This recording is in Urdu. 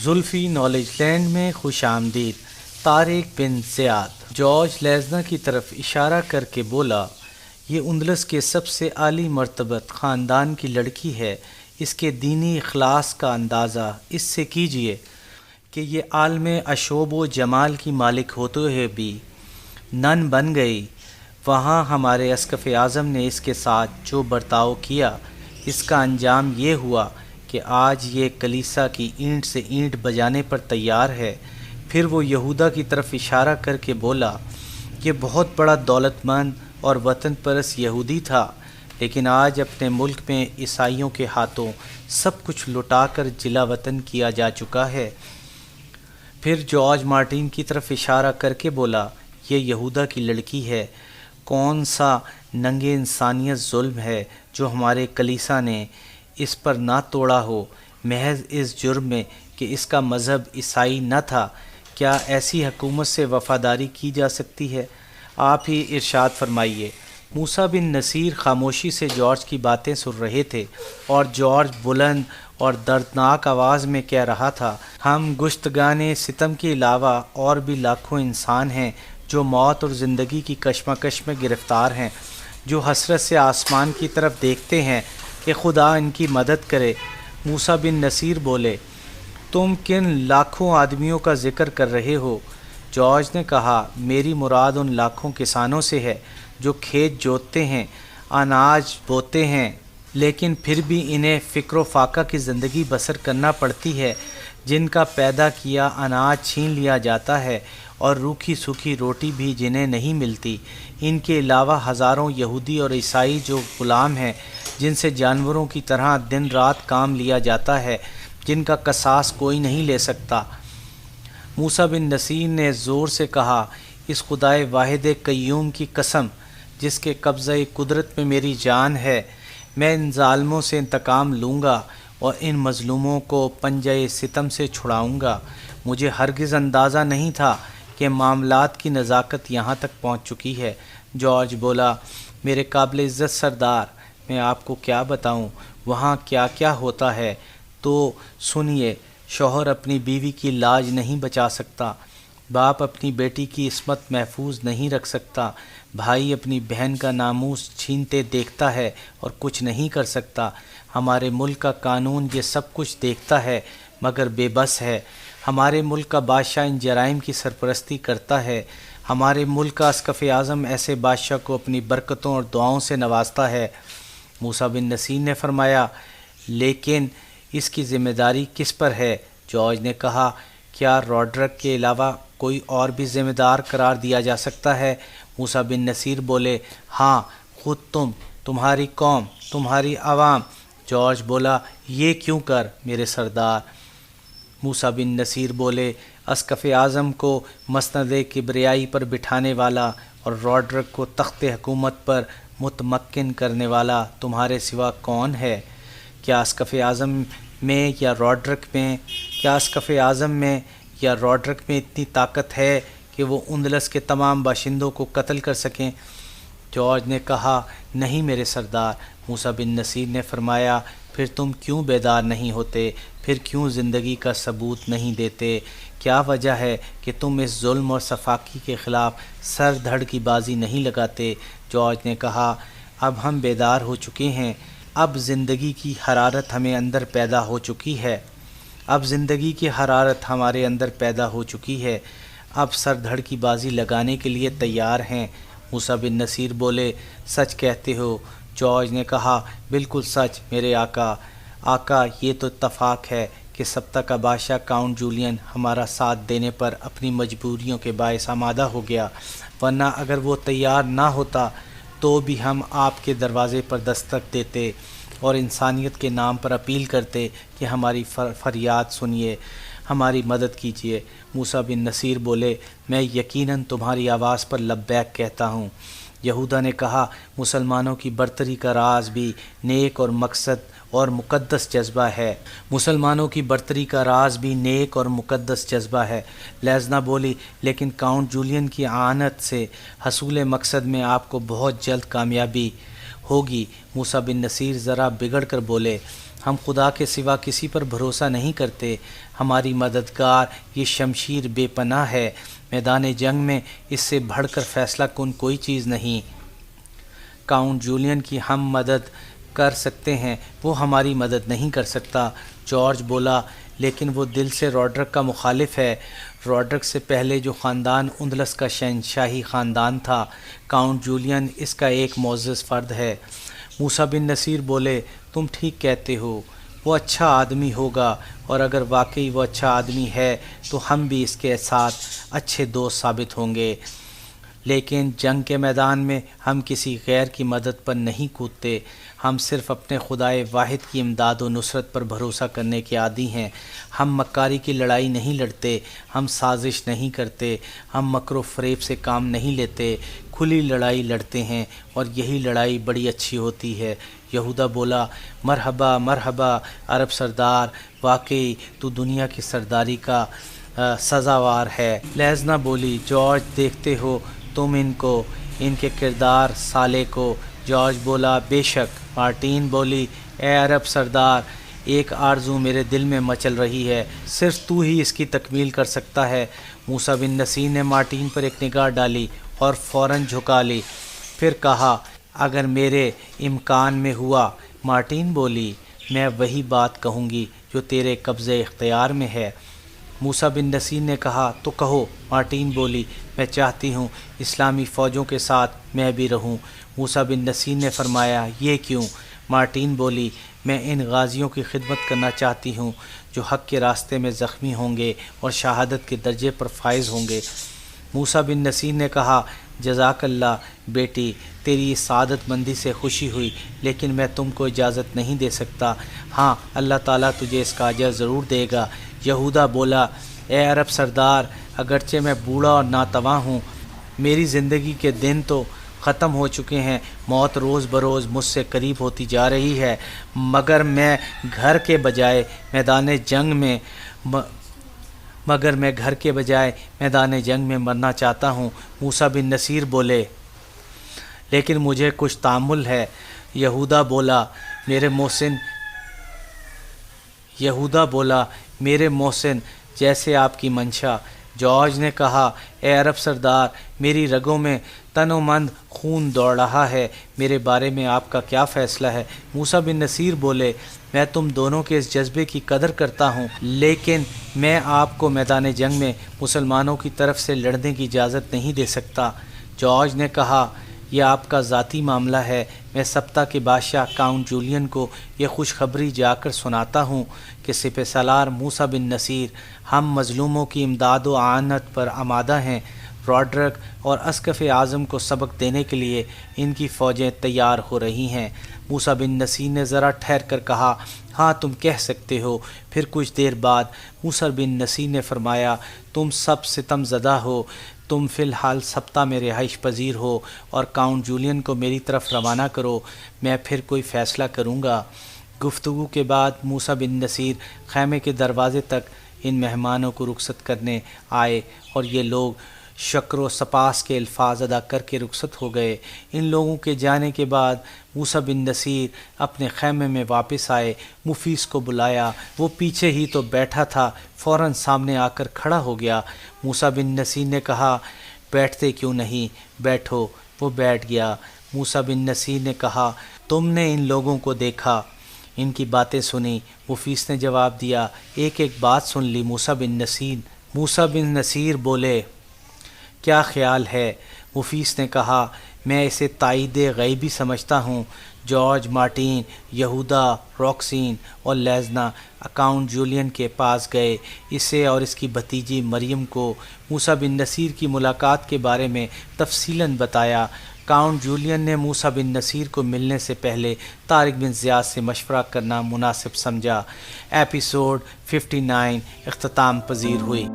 زلفی نالج لینڈ میں خوش آمدید۔ طارق بن زیاد جارج لیزنا کی طرف اشارہ کر کے بولا، یہ اندلس کے سب سے عالی مرتبت خاندان کی لڑکی ہے۔ اس کے دینی اخلاص کا اندازہ اس سے کیجئے کہ یہ عالم اشوب و جمال کی مالک ہوتے ہوئے بھی نن بن گئی۔ وہاں ہمارے اسقف اعظم نے اس کے ساتھ جو برتاؤ کیا، اس کا انجام یہ ہوا کہ آج یہ کلیسا کی اینٹ سے اینٹ بجانے پر تیار ہے۔ پھر وہ یہودا کی طرف اشارہ کر کے بولا، یہ بہت بڑا دولت مند اور وطن پرست یہودی تھا، لیکن آج اپنے ملک میں عیسائیوں کے ہاتھوں سب کچھ لٹا کر جلا وطن کیا جا چکا ہے۔ پھر جارج مارٹن کی طرف اشارہ کر کے بولا، یہ یہودا کی لڑکی ہے۔ کون سا ننگے انسانیت ظلم ہے جو ہمارے کلیسا نے اس پر نہ توڑا ہو، محض اس جرم میں کہ اس کا مذہب عیسائی نہ تھا۔ کیا ایسی حکومت سے وفاداری کی جا سکتی ہے؟ آپ ہی ارشاد فرمائیے۔ موسیٰ بن نصیر خاموشی سے جارج کی باتیں سن رہے تھے، اور جارج بلند اور دردناک آواز میں کہہ رہا تھا، ہم گشتگان ستم کے علاوہ اور بھی لاکھوں انسان ہیں جو موت اور زندگی کی کشمکش میں گرفتار ہیں، جو حسرت سے آسمان کی طرف دیکھتے ہیں کہ خدا ان کی مدد کرے۔ موسیٰ بن نصیر بولے، تم کن لاکھوں آدمیوں کا ذکر کر رہے ہو؟ جارج نے کہا، میری مراد ان لاکھوں کسانوں سے ہے جو کھیت جوتتے ہیں، اناج بوتے ہیں، لیکن پھر بھی انہیں فکر و فاقہ کی زندگی بسر کرنا پڑتی ہے، جن کا پیدا کیا اناج چھین لیا جاتا ہے اور روکھی سوکھی روٹی بھی جنہیں نہیں ملتی۔ ان کے علاوہ ہزاروں یہودی اور عیسائی جو غلام ہیں، جن سے جانوروں کی طرح دن رات کام لیا جاتا ہے، جن کا قصاص کوئی نہیں لے سکتا۔ موسیٰ بن نصیر نے زور سے کہا، اس خدائے واحد قیوم کی قسم جس کے قبضہ قدرت میں میری جان ہے، میں ان ظالموں سے انتقام لوں گا اور ان مظلوموں کو پنجہ ستم سے چھڑاؤں گا۔ مجھے ہرگز اندازہ نہیں تھا کہ معاملات کی نزاکت یہاں تک پہنچ چکی ہے۔ جارج بولا، میرے قابل عزت سردار، میں آپ کو کیا بتاؤں وہاں کیا کیا ہوتا ہے؟ تو سنیے، شوہر اپنی بیوی کی لاج نہیں بچا سکتا، باپ اپنی بیٹی کی عصمت محفوظ نہیں رکھ سکتا، بھائی اپنی بہن کا ناموس چھینتے دیکھتا ہے اور کچھ نہیں کر سکتا۔ ہمارے ملک کا قانون یہ سب کچھ دیکھتا ہے مگر بے بس ہے۔ ہمارے ملک کا بادشاہ ان جرائم کی سرپرستی کرتا ہے۔ ہمارے ملک کا اسقف اعظم ایسے بادشاہ کو اپنی برکتوں اور دعاؤں سے نوازتا ہے۔ موسیٰ بن نصیر نے فرمایا، لیکن اس کی ذمہ داری کس پر ہے؟ جارج نے کہا، کیا روڈرک کے علاوہ کوئی اور بھی ذمہ دار قرار دیا جا سکتا ہے؟ موسیٰ بن نصیر بولے، ہاں، خود تمہاری قوم، تمہاری عوام۔ جارج بولا، یہ کیوں کر میرے سردار؟ موسیٰ بن نصیر بولے، اسقف اعظم کو مسند کبریائی پر بٹھانے والا اور روڈرک کو تخت حکومت پر متمکن کرنے والا تمہارے سوا کون ہے؟ کیا اسقف اعظم میں یا روڈرک میں اتنی طاقت ہے کہ وہ اندلس کے تمام باشندوں کو قتل کر سکیں؟ جارج نے کہا، نہیں میرے سردار۔ موسیٰ بن نصیر نے فرمایا، پھر تم کیوں بیدار نہیں ہوتے؟ پھر کیوں زندگی کا ثبوت نہیں دیتے؟ کیا وجہ ہے کہ تم اس ظلم اور سفاکی کے خلاف سر دھڑ کی بازی نہیں لگاتے؟ جارج نے کہا، اب ہم بیدار ہو چکے ہیں، اب زندگی کی حرارت ہمیں اندر پیدا ہو چکی ہے، اب زندگی کی حرارت ہمارے اندر پیدا ہو چکی ہے، اب سر دھڑ کی بازی لگانے کے لیے تیار ہیں۔ موسیٰ بن نصیر بولے، سچ کہتے ہو؟ جارج نے کہا، بالکل سچ میرے آقا، یہ تو اتفاق ہے کہ سبتا کا بادشاہ کاؤنٹ جولین ہمارا ساتھ دینے پر اپنی مجبوریوں کے باعث آمادہ ہو گیا، ورنہ اگر وہ تیار نہ ہوتا تو بھی ہم آپ کے دروازے پر دستک دیتے اور انسانیت کے نام پر اپیل کرتے کہ ہماری فریاد سنیے، ہماری مدد کیجیے۔ موسیٰ بن نصیر بولے، میں یقیناً تمہاری آواز پر لبیک کہتا ہوں۔ یہودا نے کہا، مسلمانوں کی برتری کا راز بھی نیک اور مقدس جذبہ ہے۔ مسلمانوں کی برتری کا راز بھی نیک اور مقدس جذبہ ہے۔ لیزنا بولی، لیکن کاؤنٹ جولین کی اعانت سے حصول مقصد میں آپ کو بہت جلد کامیابی ہوگی۔ موسیٰ بن نصیر ذرا بگڑ کر بولے، ہم خدا کے سوا کسی پر بھروسہ نہیں کرتے، ہماری مددگار یہ شمشیر بے پناہ ہے، میدان جنگ میں اس سے بڑھ کر فیصلہ کن کوئی چیز نہیں۔ کاؤنٹ جولین کی ہم مدد کر سکتے ہیں، وہ ہماری مدد نہیں کر سکتا۔ جارج بولا، لیکن وہ دل سے روڈرک کا مخالف ہے۔ روڈرک سے پہلے جو خاندان اندلس کا شہنشاہی خاندان تھا، کاؤنٹ جولین اس کا ایک معزز فرد ہے۔ موسیٰ بن نصیر بولے، تم ٹھیک کہتے ہو، وہ اچھا آدمی ہوگا، اور اگر واقعی وہ اچھا آدمی ہے تو ہم بھی اس کے ساتھ اچھے دوست ثابت ہوں گے، لیکن جنگ کے میدان میں ہم کسی غیر کی مدد پر نہیں کودتے، ہم صرف اپنے خدائے واحد کی امداد و نصرت پر بھروسہ کرنے کے عادی ہیں۔ ہم مکاری کی لڑائی نہیں لڑتے، ہم سازش نہیں کرتے، ہم مکر و فریب سے کام نہیں لیتے، کھلی لڑائی لڑتے ہیں، اور یہی لڑائی بڑی اچھی ہوتی ہے۔ یہودا بولا، مرحبا مرحبا عرب سردار، واقعی تو دنیا کی سرداری کا سزاوار ہے۔ لیزنا بولی، جارج دیکھتے ہو تم ان کے کردار سالے کو؟ جارج بولا، بے شک۔ مارٹین بولی، اے عرب سردار، ایک آرزو میرے دل میں مچل رہی ہے، صرف تو ہی اس کی تکمیل کر سکتا ہے۔ موسیٰ بن نصیر نے مارٹین پر ایک نگاہ ڈالی اور فوراً جھکا لی، پھر کہا، اگر میرے امکان میں ہوا۔ مارٹین بولی، میں وہی بات کہوں گی جو تیرے قبضے اختیار میں ہے۔ موسیٰ بن نصیر نے کہا، تو کہو۔ مارٹین بولی، میں چاہتی ہوں اسلامی فوجوں کے ساتھ میں بھی رہوں۔ موسیٰ بن نصیر نے فرمایا، یہ کیوں؟ مارٹین بولی، میں ان غازیوں کی خدمت کرنا چاہتی ہوں جو حق کے راستے میں زخمی ہوں گے اور شہادت کے درجے پر فائز ہوں گے۔ موسیٰ بن نصیر نے کہا، جزاک اللہ بیٹی، تیری اس سعادت مندی سے خوشی ہوئی، لیکن میں تم کو اجازت نہیں دے سکتا۔ ہاں، اللہ تعالیٰ تجھے اس کا اجر ضرور دے گا۔ یہودا بولا، اے عرب سردار، اگرچہ میں بوڑھا اور ناتواں ہوں، میری زندگی کے دن تو ختم ہو چکے ہیں، موت روز بروز مجھ سے قریب ہوتی جا رہی ہے، مگر میں گھر کے بجائے میدان جنگ میں مرنا چاہتا ہوں۔ موسیٰ بن نصیر بولے، لیکن مجھے کچھ تامل ہے۔ یہودا بولا، میرے محسن، جیسے آپ کی منشا۔ جارج نے کہا، اے عرب سردار، میری رگوں میں تن و من خون دوڑ رہا ہے، میرے بارے میں آپ کا کیا فیصلہ ہے؟ موسیٰ بن نصیر بولے، میں تم دونوں کے اس جذبے کی قدر کرتا ہوں، لیکن میں آپ کو میدان جنگ میں مسلمانوں کی طرف سے لڑنے کی اجازت نہیں دے سکتا۔ جارج نے کہا، یہ آپ کا ذاتی معاملہ ہے، میں سبتا کے بادشاہ کاؤنٹ جولین کو یہ خوشخبری جا کر سناتا ہوں کہ سپہ سالار موسیٰ بن نصیر، ہم مظلوموں کی امداد و اعانت پر آمادہ ہیں۔ روڈرک اور اسقف اعظم کو سبق دینے کے لیے ان کی فوجیں تیار ہو رہی ہیں۔ موسیٰ بن نصیر نے ذرا ٹھہر کر کہا، ہاں تم کہہ سکتے ہو۔ پھر کچھ دیر بعد موسیٰ بن نصیر نے فرمایا، تم سب ستم زدہ ہو، تم فی الحال سبتا میں رہائش پذیر ہو اور کاؤنٹ جولین کو میری طرف روانہ کرو، میں پھر کوئی فیصلہ کروں گا۔ گفتگو کے بعد موسیٰ بن نصیر خیمے کے دروازے تک ان مہمانوں کو رخصت کرنے آئے، اور یہ لوگ شکر و سپاس کے الفاظ ادا کر کے رخصت ہو گئے۔ ان لوگوں کے جانے کے بعد موسیٰ بن نصیر اپنے خیمے میں واپس آئے، مفیس کو بلایا، وہ پیچھے ہی تو بیٹھا تھا، فوراً سامنے آ کر کھڑا ہو گیا۔ موسیٰ بن نصیر نے کہا، بیٹھتے کیوں نہیں، بیٹھو۔ وہ بیٹھ گیا۔ موسیٰ بن نصیر نے کہا، تم نے ان لوگوں کو دیکھا، ان کی باتیں سنی؟ مفیس نے جواب دیا، ایک ایک بات سن لی موسیٰ بن نصیر بولے، کیا خیال ہے؟ مفیس نے کہا، میں اسے تائید غیبی سمجھتا ہوں۔ جارج مارٹین، یہودا، روکسین اور لیزنا کاؤنٹ جولین کے پاس گئے، اسے اور اس کی بھتیجی مریم کو موسیٰ بن نصیر کی ملاقات کے بارے میں تفصیلاً بتایا۔ کاؤنٹ جولین نے موسیٰ بن نصیر کو ملنے سے پہلے طارق بن زیاد سے مشورہ کرنا مناسب سمجھا۔ ایپیسوڈ 59 اختتام پذیر ہوئی۔